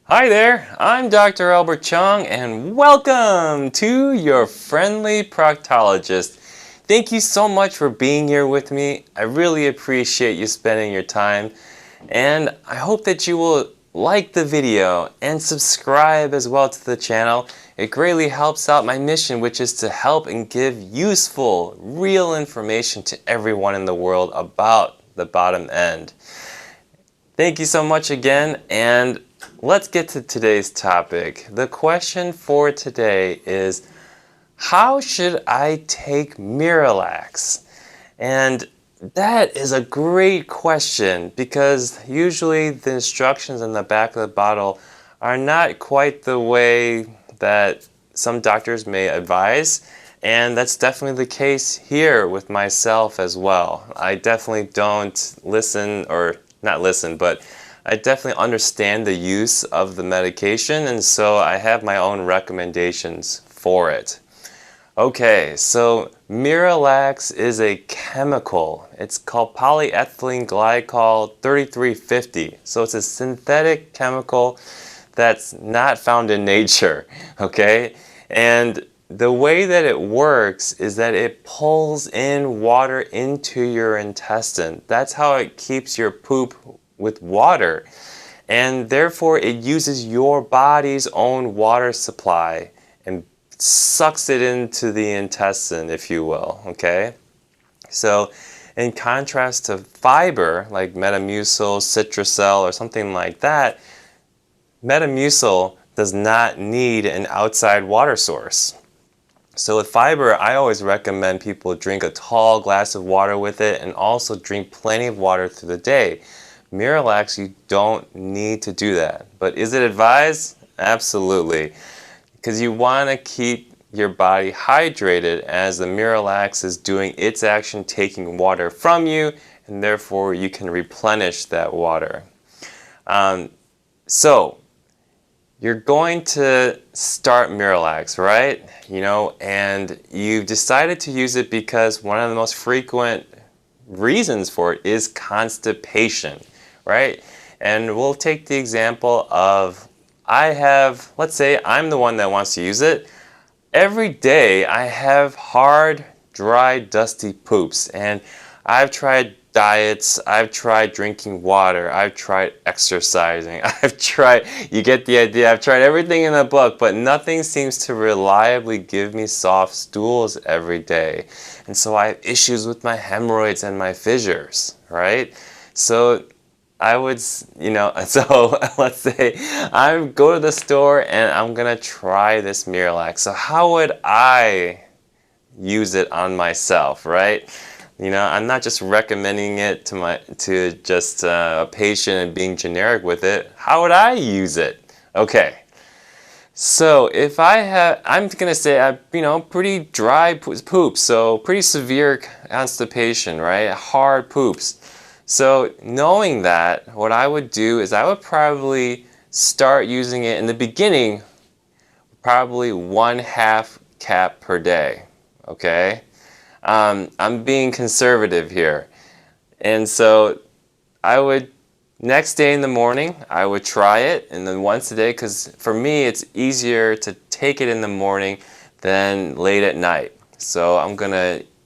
Hi there, I'm Dr. Albert Chung and welcome to your friendly proctologist. Thank you so much for being here with me. I really appreciate you spending your time and I hope that you will like the video and subscribe as well to the channel. It greatly helps out my mission, which is to help and give useful, real information to everyone in the world about the bottom end. Thank you so much again, and let's get to today's topic. The question for today is, how should I take Miralax? And that is a great question because usually the instructions in the back of the bottle are not quite the way that some doctors may advise. And that's definitely the case here with myself as well. I definitely don't listen, or not listen, but I definitely understand the use of the medication, and so I have my own recommendations for it. Okay, so Miralax is a chemical. It's called polyethylene glycol 3350. So it's a synthetic chemical that's not found in nature, okay? And the way that it works is that it pulls in water into your intestine. That's how it keeps your poop with water. And therefore it uses your body's own water supply and sucks it into the intestine, if you will, okay? So in contrast to fiber, like Metamucil, Citracel, or something like that, Metamucil does not need an outside water source. So with fiber, I always recommend people drink a tall glass of water with it and also drink plenty of water through the day. Miralax, you don't need to do that. But is it advised? Absolutely. Because you want to keep your body hydrated as the Miralax is doing its action, taking water from you, and therefore you can replenish that water. So you're going to start Miralax, right? And you've decided to use it because one of the most frequent reasons for it is constipation, right? And we'll take the example of let's say I'm the one that wants to use it. Every day I have hard, dry, dusty poops, and I've tried diets, I've tried drinking water, I've tried exercising, you get the idea, I've tried everything in the book, but nothing seems to reliably give me soft stools every day. And so I have issues with my hemorrhoids and my fissures, right? So so let's say I go to the store and I'm gonna try this Miralax. So how would I use it on myself, right? I'm not just recommending it to just a patient and being generic with it. How would I use it? Okay. So I'm gonna say pretty dry poops, so pretty severe constipation, right? Hard poops. So knowing that, what I would do is I would probably start using it in the beginning, probably 1/2 cap per day, okay? I'm being conservative here. And so next day in the morning, I would try it, and then once a day, because for me it's easier to take it in the morning than late at night. So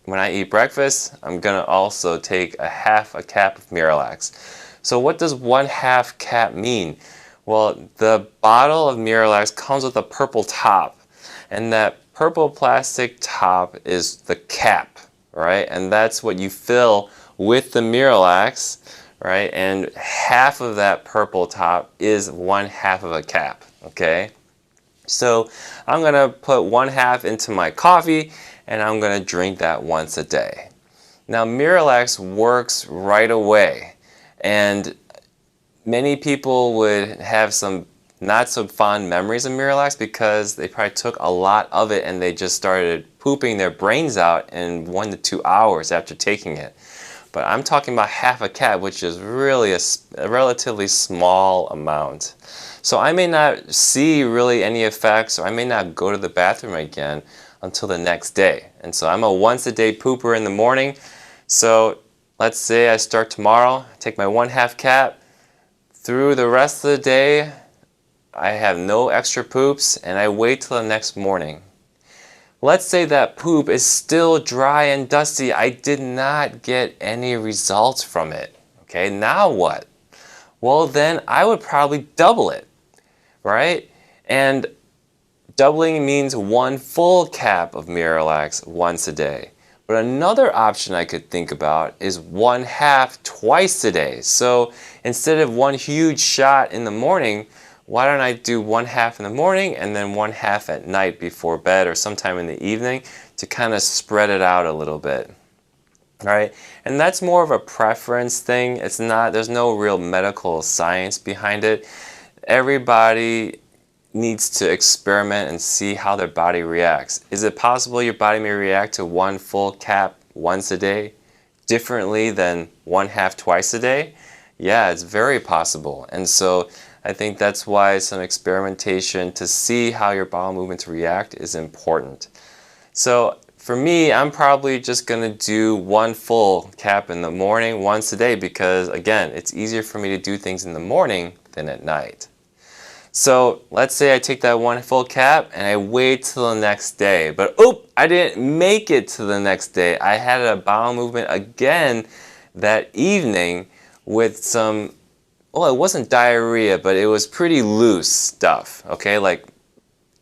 when I eat breakfast, I'm gonna also take 1/2 cap of Miralax. So what does 1/2 cap mean? Well, the bottle of Miralax comes with a purple top, and that purple plastic top is the cap, right? And that's what you fill with the Miralax, right? And 1/2 of that purple top is 1/2 of a cap, okay? So I'm gonna put 1/2 into my coffee and I'm gonna drink that once a day. Now Miralax works right away, and many people would have some not so fond memories of Miralax because they probably took a lot of it and they just started pooping their brains out in 1 to 2 hours after taking it. But I'm talking about 1/2 a cap, which is really a relatively small amount. So I may not see really any effects, or I may not go to the bathroom again until the next day. And so I'm a once a day pooper in the morning. So let's say I start tomorrow, take my 1/2 cap, through the rest of the day, I have no extra poops, and I wait till the next morning. Let's say that poop is still dry and dusty. I did not get any results from it. Okay, now what? Well, then I would probably double it, right? And doubling means one full cap of Miralax once a day. But another option I could think about is one half twice a day. So instead of one huge shot in the morning, why don't I do one half in the morning and then one half at night before bed or sometime in the evening to kind of spread it out a little bit. All right, and that's more of a preference thing. It's not, there's no real medical science behind it. Everybody needs to experiment and see how their body reacts. Is it possible your body may react to one full cap once a day differently than one half twice a day? Yeah, it's very possible. And so I think that's why some experimentation to see how your bowel movements react is important. So for me, I'm probably just going to do one full cap in the morning once a day because, again, it's easier for me to do things in the morning than at night. So let's say I take that one full cap and I wait till the next day. But I didn't make it to the next day. I had a bowel movement again that evening with some, well, it wasn't diarrhea, but it was pretty loose stuff, okay? Like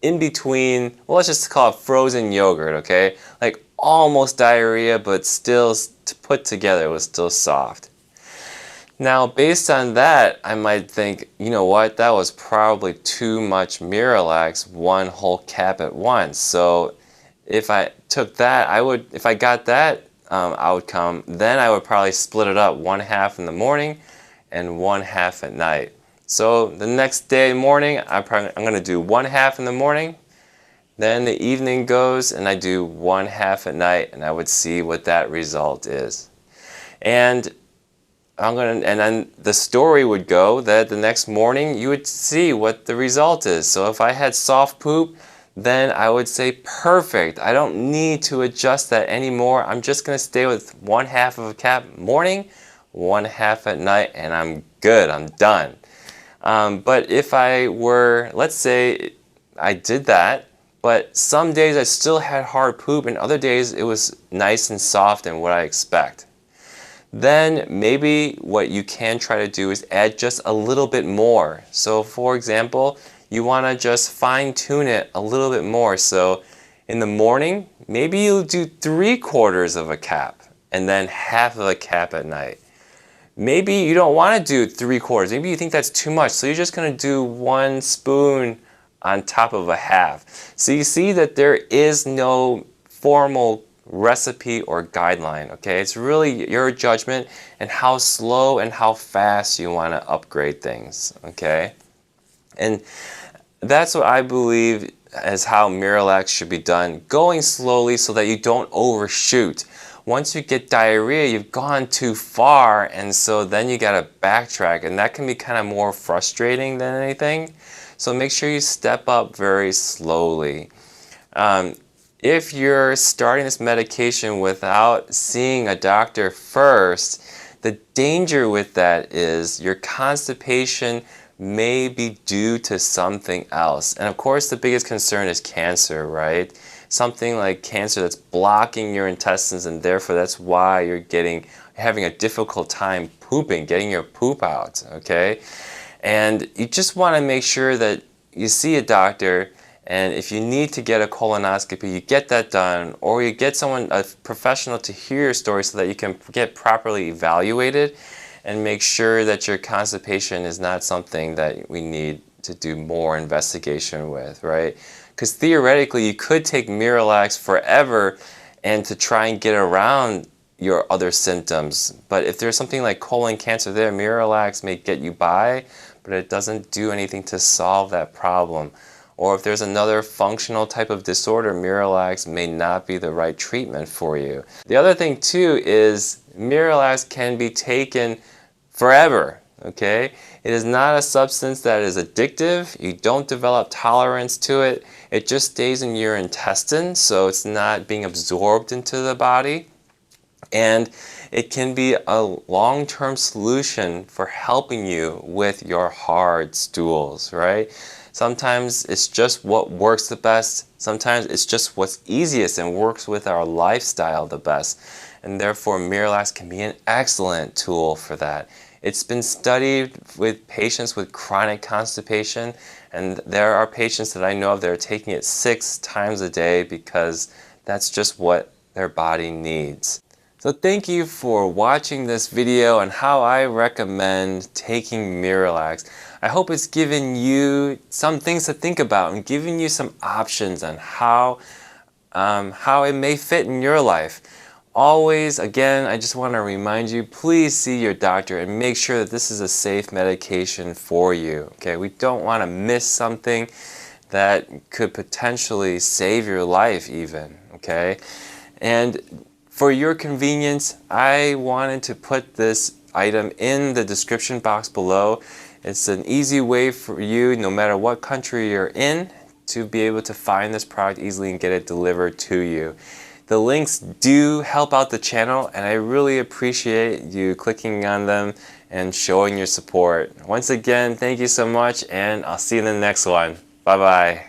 in between, well, let's just call it frozen yogurt, okay? Like almost diarrhea, but still put together, it was still soft. Now, based on that, I might think, you know what, that was probably too much Miralax, one whole cap at once. So if I took that, if I got that outcome, then I would probably split it up, one half in the morning and one half at night. So the next day morning, I'm going to do one half in the morning, then the evening goes and I do one half at night, and I would see what that result is. And then the story would go that the next morning you would see what the result is. So if I had soft poop, then I would say perfect. I don't need to adjust that anymore. I'm just going to stay with one half of a cap morning, one half at night, and I'm good. I'm done. But if I were, let's say I did that, but some days I still had hard poop and other days it was nice and soft and what I expect. Then maybe what you can try to do is add just a little bit more. So for example, you want to just fine tune it a little bit more. So in the morning, maybe you'll do 3/4 of a cap and then half of a cap at night. Maybe you don't want to do 3/4. Maybe you think that's too much. So you're just going to do 1 spoon on top of a half. So you see that there is no formal recipe or guideline, okay? It's really your judgment and how slow and how fast you want to upgrade things, okay? And that's what I believe is how Miralax should be done, going slowly so that you don't overshoot. Once you get diarrhea, you've gone too far, and so then you gotta backtrack, and that can be kind of more frustrating than anything. So make sure you step up very slowly. If you're starting this medication without seeing a doctor first, the danger with that is your constipation may be due to something else. And of course, the biggest concern is cancer, right? Something like cancer that's blocking your intestines, and therefore that's why you're having a difficult time pooping, getting your poop out, okay? And you just want to make sure that you see a doctor, and if you need to get a colonoscopy, you get that done, or you get a professional to hear your story so that you can get properly evaluated and make sure that your constipation is not something that we need to do more investigation with, right? Because theoretically, you could take Miralax forever and to try and get around your other symptoms. But if there's something like colon cancer there, Miralax may get you by, but it doesn't do anything to solve that problem. Or if there's another functional type of disorder, Miralax may not be the right treatment for you. The other thing too is Miralax can be taken forever, okay? It is not a substance that is addictive. You don't develop tolerance to it. It just stays in your intestine, so it's not being absorbed into the body. And it can be a long-term solution for helping you with your hard stools, right? Sometimes it's just what works the best. Sometimes it's just what's easiest and works with our lifestyle the best. And therefore, Miralax can be an excellent tool for that. It's been studied with patients with chronic constipation, and there are patients that I know of that are taking it 6 times a day because that's just what their body needs. So thank you for watching this video on how I recommend taking Miralax. I hope it's given you some things to think about and giving you some options on how it may fit in your life. Always, again, I just want to remind you, please see your doctor and make sure that this is a safe medication for you. Okay, we don't want to miss something that could potentially save your life even, okay? And for your convenience, I wanted to put this item in the description box below. It's an easy way for you, no matter what country you're in, to be able to find this product easily and get it delivered to you. The links do help out the channel, and I really appreciate you clicking on them and showing your support. Once again, thank you so much, and I'll see you in the next one. Bye-bye.